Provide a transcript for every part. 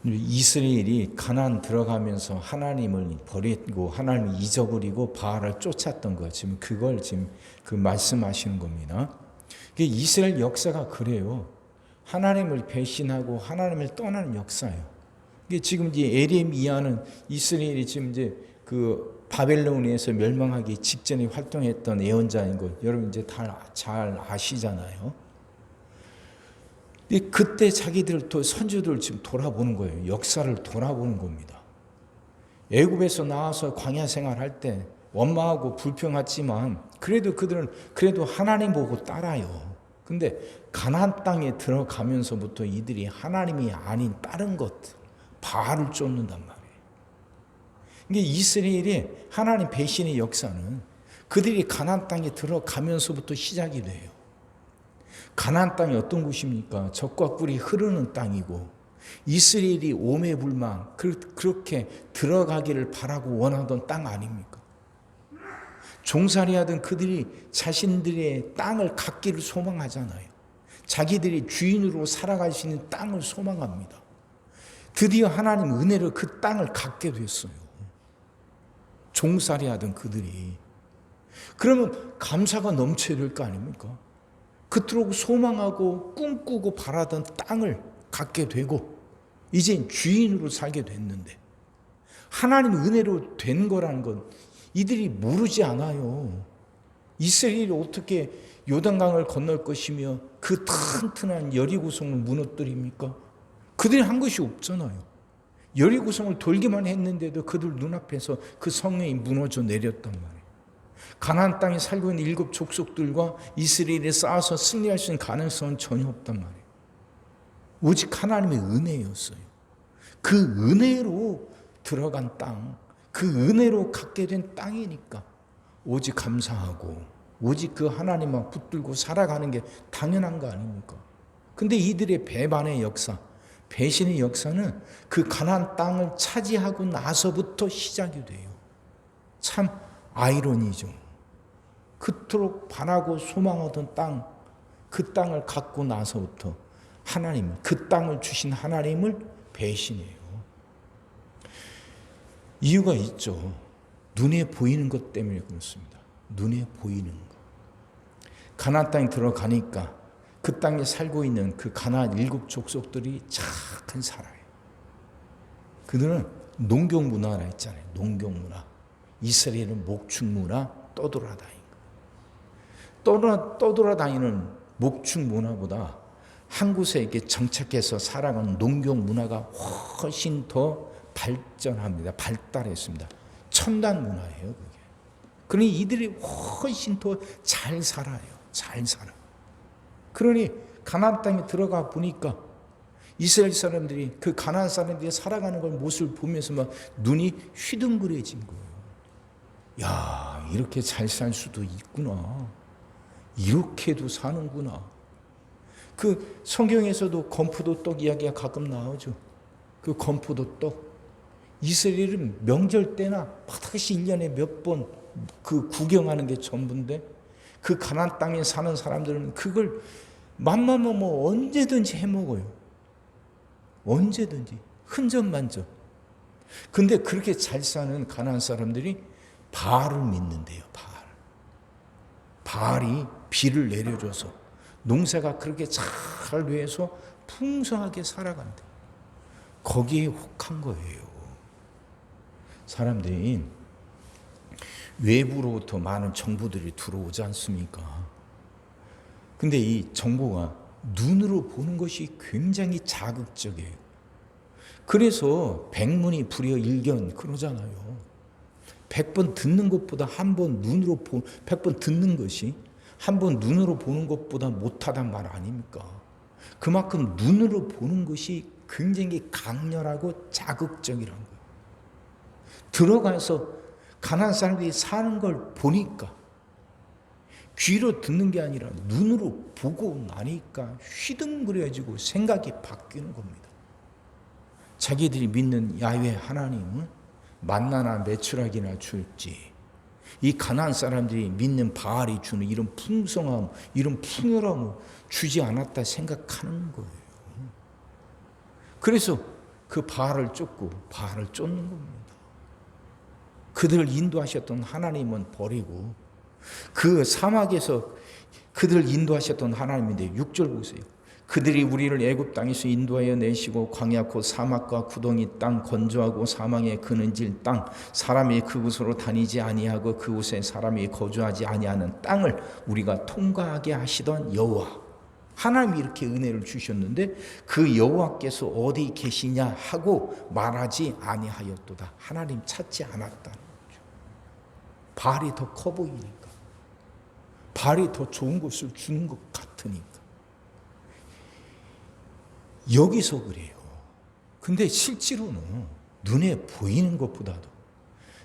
이스라엘이 가나안 들어가면서 하나님을 버리고 하나님을 잊어버리고 바알을 쫓았던 거 지금 그걸 지금 그 말씀하시는 겁니다. 이스라엘 역사가 그래요. 하나님을 배신하고 하나님을 떠나는 역사예요. 이게 지금 이제 에레미야는 이스라엘이 지금 이제 그 바벨론에서 멸망하기 직전에 활동했던 예언자인 거 여러분 이제 다 잘 아시잖아요. 그때 자기들 선조들 지금 돌아보는 거예요. 역사를 돌아보는 겁니다. 애굽에서 나와서 광야 생활할 때 원망하고 불평했지만 그래도 그들은 그래도 하나님 보고 따라요. 근데 가나안 땅에 들어가면서부터 이들이 하나님이 아닌 다른 것 바알을 쫓는단 말이에요. 이게 이스라엘의 하나님 배신의 역사는 그들이 가나안 땅에 들어가면서부터 시작이 돼요. 가나안 땅이 어떤 곳입니까? 젖과 꿀이 흐르는 땅이고 이스라엘이 오매불망 그렇게 들어가기를 바라고 원하던 땅 아닙니까? 종살이하던 그들이 자신들의 땅을 갖기를 소망하잖아요. 자기들이 주인으로 살아갈 수 있는 땅을 소망합니다. 드디어 하나님 은혜로 그 땅을 갖게 됐어요. 종살이하던 그들이. 그러면 감사가 넘쳐야 될 거 아닙니까? 그토록 소망하고 꿈꾸고 바라던 땅을 갖게 되고 이제 주인으로 살게 됐는데 하나님 은혜로 된 거라는 건 이들이 모르지 않아요. 이스라엘이 어떻게 요단강을 건널 것이며 그 튼튼한 여리고성을 무너뜨립니까? 그들이 한 것이 없잖아요. 여리고성을 돌기만 했는데도 그들 눈앞에서 그 성읍이 무너져 내렸단 말이에요. 가나안 땅에 살고 있는 7 족속들과 이스라엘에 싸워서 승리할 수 있는 가능성은 전혀 없단 말이에요. 오직 하나님의 은혜였어요. 그 은혜로 들어간 땅, 그 은혜로 갖게 된 땅이니까 오직 감사하고 오직 그 하나님만 붙들고 살아가는 게 당연한 거 아닙니까? 근데 이들의 배반의 역사, 배신의 역사는 그 가나안 땅을 차지하고 나서부터 시작이 돼요. 참 아이러니죠. 그토록 바라고 소망하던 땅, 그 땅을 갖고 나서부터 하나님, 그 땅을 주신 하나님을 배신해요. 이유가 있죠. 눈에 보이는 것 때문에 그렇습니다. 눈에 보이는 것. 가나안 땅에 들어가니까 그 땅에 살고 있는 그 가나안 7 족속들이 착한 살아요. 그들은 농경 문화라 했잖아요. 농경 문화. 이스라엘은 목축 문화, 떠돌아다니는 목축 문화보다 한 곳에 이렇게 정착해서 살아가는 농경 문화가 훨씬 더 발전합니다. 발달했습니다. 첨단 문화예요, 그게. 그러니 이들이 훨씬 더 잘 살아요. 잘 살아. 그러니 가나안 땅에 들어가 보니까 이스라엘 사람들이 그 가나안 사람들이 살아가는 걸 모습을 보면서 막 눈이 휘둥그레진 거예요. 야, 이렇게 잘 살 수도 있구나. 이렇게도 사는구나. 그 성경에서도 건포도 떡 이야기가 가끔 나오죠. 그 건포도 떡. 이스라엘은 명절 때나 반드시 1년에 몇 번 그 구경하는 게 전부인데 그 가나안 땅에 사는 사람들은 그걸 맘마뭐 언제든지 해먹어요. 언제든지 흔적만져. 근데 그렇게 잘 사는 가나안 사람들이 바알을 믿는데요. 바알이 비를 내려줘서 농사가 그렇게 잘 돼서 풍성하게 살아간대. 거기에 혹한 거예요. 사람들이 외부로부터 많은 정보들이 들어오지 않습니까? 근데 이 정보가 눈으로 보는 것이 굉장히 자극적이에요. 그래서 백문이 불여 일견 그러잖아요. 100번 듣는 것보다 한 번 눈으로 100번 듣는 것이 한 번 눈으로 보는 것보다 못하단 말 아닙니까? 그만큼 눈으로 보는 것이 굉장히 강렬하고 자극적이라는 거예요. 들어가서 가나안 사람들이 사는 걸 보니까 귀로 듣는 게 아니라 눈으로 보고 나니까 휘둥그레지고 생각이 바뀌는 겁니다. 자기들이 믿는 야훼 하나님은 만나나 메추라기나 줄지 이 가나안 사람들이 믿는 바알이 주는 이런 풍성함, 이런 풍요함을 주지 않았다 생각하는 거예요. 그래서 그 바알을 쫓고 바알을 쫓는 겁니다. 그들을 인도하셨던 하나님은 버리고 그 사막에서 그들을 인도하셨던 하나님인데 6절 보세요. 그들이 우리를 애굽 땅에서 인도하여 내시고 광야 곧 사막과 구덩이 땅 건조하고 사망의 그늘질 땅 사람이 그곳으로 다니지 아니하고 그곳에 사람이 거주하지 아니하는 땅을 우리가 통과하게 하시던 여호와. 하나님이 이렇게 은혜를 주셨는데 그 여호와께서 어디 계시냐 하고 말하지 아니하였도다. 하나님 찾지 않았다는 거죠. 바알이 더 커 보이니까, 바알이 더 좋은 것을 주는 것 같으니까. 여기서 그래요. 근데 실제로는 눈에 보이는 것보다도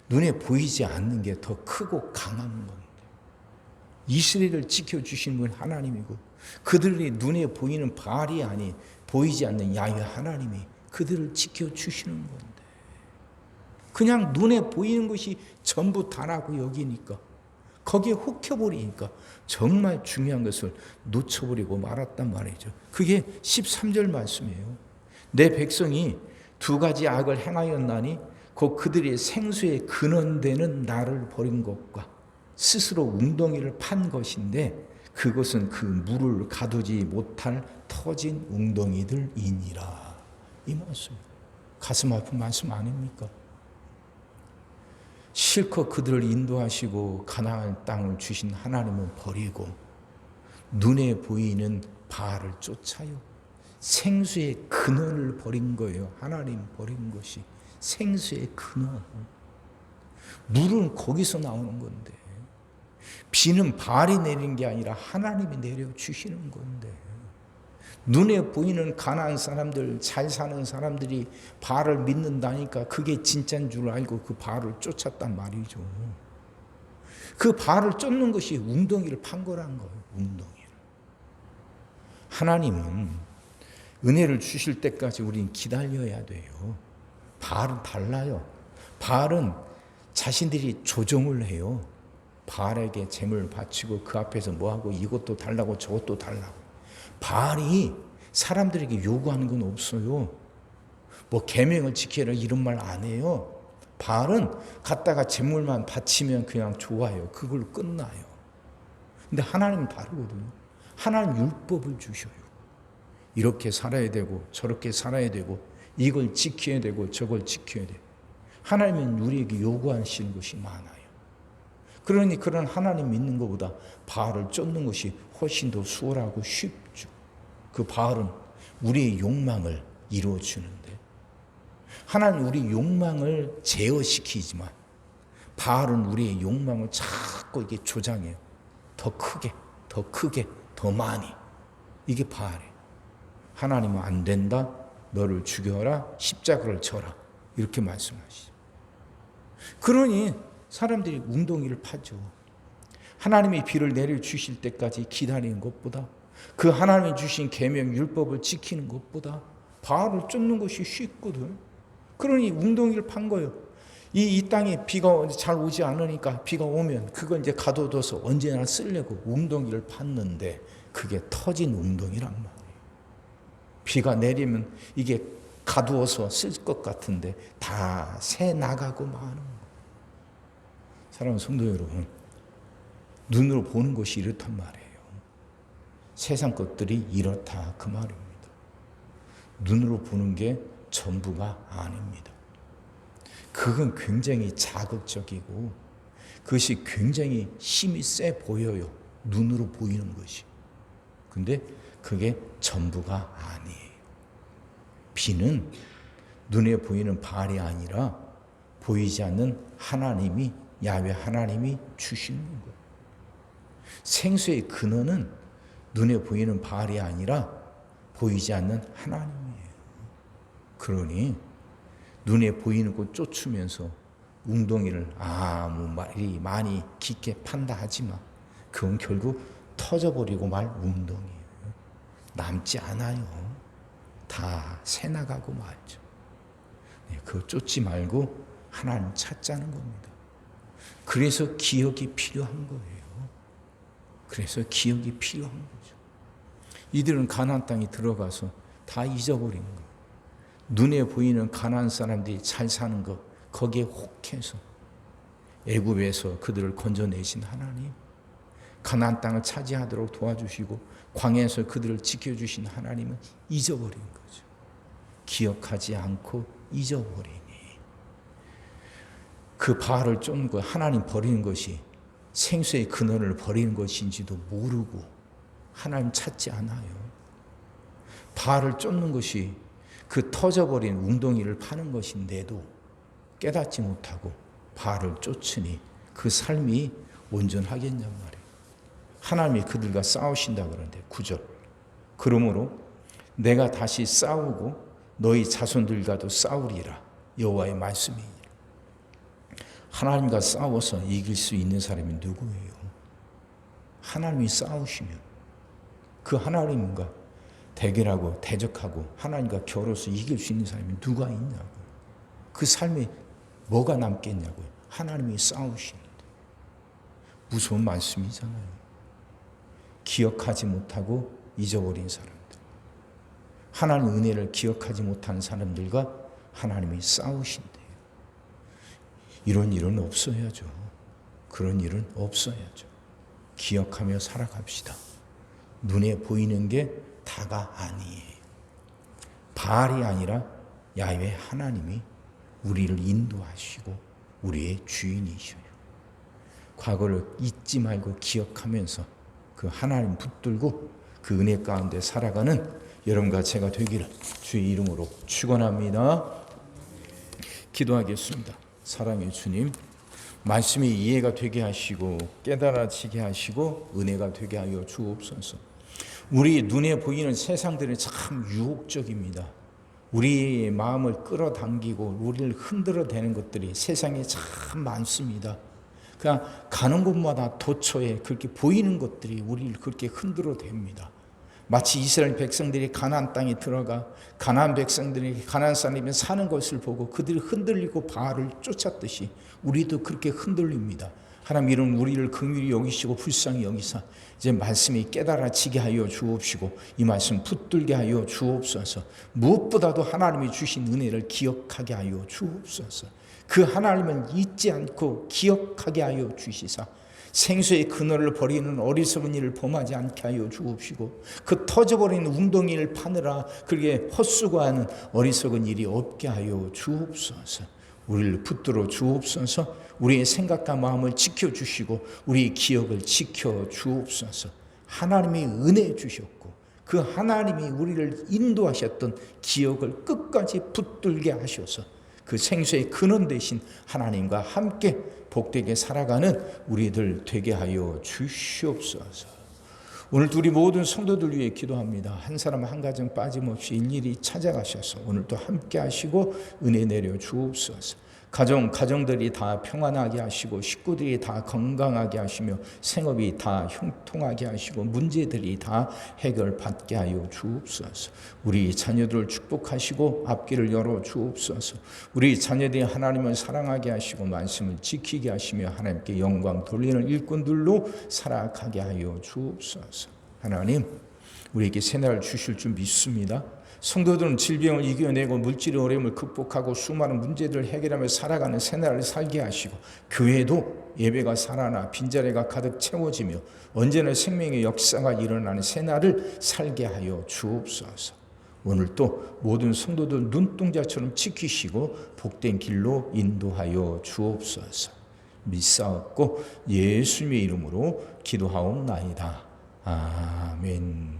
눈에 보이지 않는 게 더 크고 강한 건데, 이스라엘을 지켜주신 분 하나님이고 그들이 눈에 보이는 바알이 아닌 보이지 않는 야훼 하나님이 그들을 지켜주시는 건데, 그냥 눈에 보이는 것이 전부 다라고 여기니까 거기에 혹혀버리니까 정말 중요한 것을 놓쳐버리고 말았단 말이죠. 그게 13절 말씀이에요. 내 백성이 두 가지 악을 행하였나니 곧 그들이 생수의 근원되는 나를 버린 것과 스스로 웅덩이를 판 것인데 그것은 그 물을 가두지 못할 터진 웅덩이들이니라. 이 말씀, 가슴 아픈 말씀 아닙니까? 실컷 그들을 인도하시고 가나안 땅을 주신 하나님은 버리고 눈에 보이는 바알을 쫓아요. 생수의 근원을 버린 거예요. 하나님 버린 것이 생수의 근원. 물은 거기서 나오는 건데, 비는 바알이 내리는 게 아니라 하나님이 내려주시는 건데, 눈에 보이는 가나안 사람들, 잘 사는 사람들이 바알을 믿는다니까 그게 진짜인 줄 알고 그 바알을 쫓았단 말이죠. 그 바알을 쫓는 것이 웅덩이를 판 거란 거예요. 웅덩이를. 하나님은 은혜를 주실 때까지 우리는 기다려야 돼요. 바알은 달라요. 바알은 자신들이 조정을 해요. 바알에게 제물을 바치고 그 앞에서 뭐하고 이것도 달라고 저것도 달라고. 바알이 사람들에게 요구하는 건 없어요. 뭐 계명을 지켜라 이런 말 안 해요. 바알은 갖다가 제물만 바치면 그냥 좋아요. 그걸로 끝나요. 근데 하나님은 다르거든요. 하나님 율법을 주셔요. 이렇게 살아야 되고 저렇게 살아야 되고 이걸 지켜야 되고 저걸 지켜야 돼요. 하나님은 우리에게 요구하시는 것이 많아요. 그러니 그런 하나님 믿는 것보다 바알을 쫓는 것이 훨씬 더 수월하고 쉽죠. 그 바알은 우리의 욕망을 이루어주는데, 하나님 우리 욕망을 제어시키지만 바알은 우리의 욕망을 자꾸 이게 조장해요. 더 크게, 더 크게, 더 많이. 이게 바알이에요. 하나님은 안 된다. 너를 죽여라. 십자가를 져라. 이렇게 말씀하시죠. 그러니 사람들이 웅덩이를 파죠. 하나님이 비를 내려주실 때까지 기다리는 것보다, 그 하나님이 주신 계명 율법을 지키는 것보다 바알을 쫓는 것이 쉽거든. 그러니 웅덩이를 판 거예요. 이 땅에 비가 잘 오지 않으니까 비가 오면 그거 이제 가둬둬서 언제나 쓰려고 웅덩이를 팠는데 그게 터진 웅덩이란 말이에요. 비가 내리면 이게 가두어서 쓸 것 같은데 다 새 나가고 마는 거예요. 사랑하는 성도 여러분, 눈으로 보는 것이 이렇단 말이에요. 세상 것들이 이렇다 그 말입니다. 눈으로 보는 게 전부가 아닙니다. 그건 굉장히 자극적이고 그것이 굉장히 힘이 세 보여요. 눈으로 보이는 것이. 근데 그게 전부가 아니에요. 비는 눈에 보이는 바알이 아니라 보이지 않는 하나님이, 야훼 하나님이 주시는 거예요. 생수의 근원은 눈에 보이는 바알이 아니라 보이지 않는 하나님이에요. 그러니 눈에 보이는 곳 쫓으면서 웅덩이를 아무 말이 많이 깊게 판다 하지만 그건 결국 터져버리고 말 웅덩이에요. 남지 않아요. 다 새나가고 말죠. 그거 쫓지 말고 하나님 찾자는 겁니다. 그래서 기억이 필요한 거예요. 그래서 기억이 필요한 거죠. 이들은 가나안 땅에 들어가서 다 잊어버린 거예요. 눈에 보이는 가난한 사람들이 잘 사는 것, 거기에 혹해서 애굽에서 그들을 건져내신 하나님, 가나안 땅을 차지하도록 도와주시고 광야에서 그들을 지켜주신 하나님은 잊어버린 거죠. 기억하지 않고 잊어버리니 그 바알을 쫓는 것, 하나님 버리는 것이 생수의 근원을 버리는 것인지도 모르고 하나님 찾지 않아요. 바알을 쫓는 것이 그 터져버린 웅덩이를 파는 것인데도 깨닫지 못하고 바알을 쫓으니 그 삶이 온전하겠냔 말이에요. 하나님이 그들과 싸우신다 그러는데 9절, 그러므로 내가 다시 싸우고 너희 자손들과도 싸우리라 여호와의 말씀이니라. 하나님과 싸워서 이길 수 있는 사람이 누구예요? 하나님이 싸우시면 그 하나님과 대결하고 대적하고 하나님과 겨뤄서 이길 수 있는 사람이 누가 있냐고요. 그 삶에 뭐가 남겠냐고요. 하나님이 싸우시는데. 무서운 말씀이잖아요. 기억하지 못하고 잊어버린 사람들, 하나님 은혜를 기억하지 못하는 사람들과 하나님이 싸우신대요. 이런 일은 없어야죠. 그런 일은 없어야죠. 기억하며 살아갑시다. 눈에 보이는 게 다가 아니에요. 바알이 아니라 야훼 하나님이 우리를 인도하시고 우리의 주인이셔요. 과거를 잊지 말고 기억하면서 그 하나님 붙들고 그 은혜 가운데 살아가는 여러분과 제가 되기를 주의 이름으로 축원합니다. 기도하겠습니다. 사랑의 주님, 말씀이 이해가 되게 하시고 깨달아지게 하시고 은혜가 되게 하여 주옵소서. 우리 눈에 보이는 세상들은 참 유혹적입니다. 우리의 마음을 끌어당기고 우리를 흔들어대는 것들이 세상에 참 많습니다. 그냥 가는 곳마다 도처에 그렇게 보이는 것들이 우리를 그렇게 흔들어댑니다. 마치 이스라엘 백성들이 가나안 땅에 들어가 가나안 백성들이 가나안 사람이 사는 것을 보고 그들이 흔들리고 바알을 쫓았듯이 우리도 그렇게 흔들립니다. 하나님 이런 우리를 긍휼히 여기시고 불쌍히 여기사 이제 말씀이 깨달아지게 하여 주옵시고 이 말씀 붙들게 하여 주옵소서. 무엇보다도 하나님이 주신 은혜를 기억하게 하여 주옵소서. 그 하나님을 잊지 않고 기억하게 하여 주시사 생수의 근원을 버리는 어리석은 일을 범하지 않게 하여 주옵시고 그 터져버리는 웅덩이를 파느라 그렇게 헛수고하는 어리석은 일이 없게 하여 주옵소서. 우리를 붙들어 주옵소서. 우리의 생각과 마음을 지켜주시고 우리의 기억을 지켜주옵소서. 하나님이 은혜 주셨고 그 하나님이 우리를 인도하셨던 기억을 끝까지 붙들게 하셔서 그 생수의 근원 되신 하나님과 함께 복되게 살아가는 우리들 되게 하여 주시옵소서. 오늘도 우리 모든 성도들 위해 기도합니다. 한 사람 한 가정 빠짐없이 일일이 찾아가셔서 오늘도 함께 하시고 은혜 내려 주옵소서. 가정들이 다 평안하게 하시고 식구들이 다 건강하게 하시며 생업이 다 형통하게 하시고 문제들이 다 해결받게 하여 주옵소서. 우리 자녀들을 축복하시고 앞길을 열어 주옵소서. 우리 자녀들이 하나님을 사랑하게 하시고 말씀을 지키게 하시며 하나님께 영광 돌리는 일꾼들로 살아가게 하여 주옵소서. 하나님 우리에게 새날을 주실 줄 믿습니다. 성도들은 질병을 이겨내고 물질의 어려움을 극복하고 수많은 문제들을 해결하며 살아가는 새날을 살게 하시고 교회도 예배가 살아나 빈자리가 가득 채워지며 언제나 생명의 역사가 일어나는 새날을 살게 하여 주옵소서. 오늘 또 모든 성도들 눈동자처럼 지키시고 복된 길로 인도하여 주옵소서. 믿사옵고 예수님의 이름으로 기도하옵나이다. 아멘.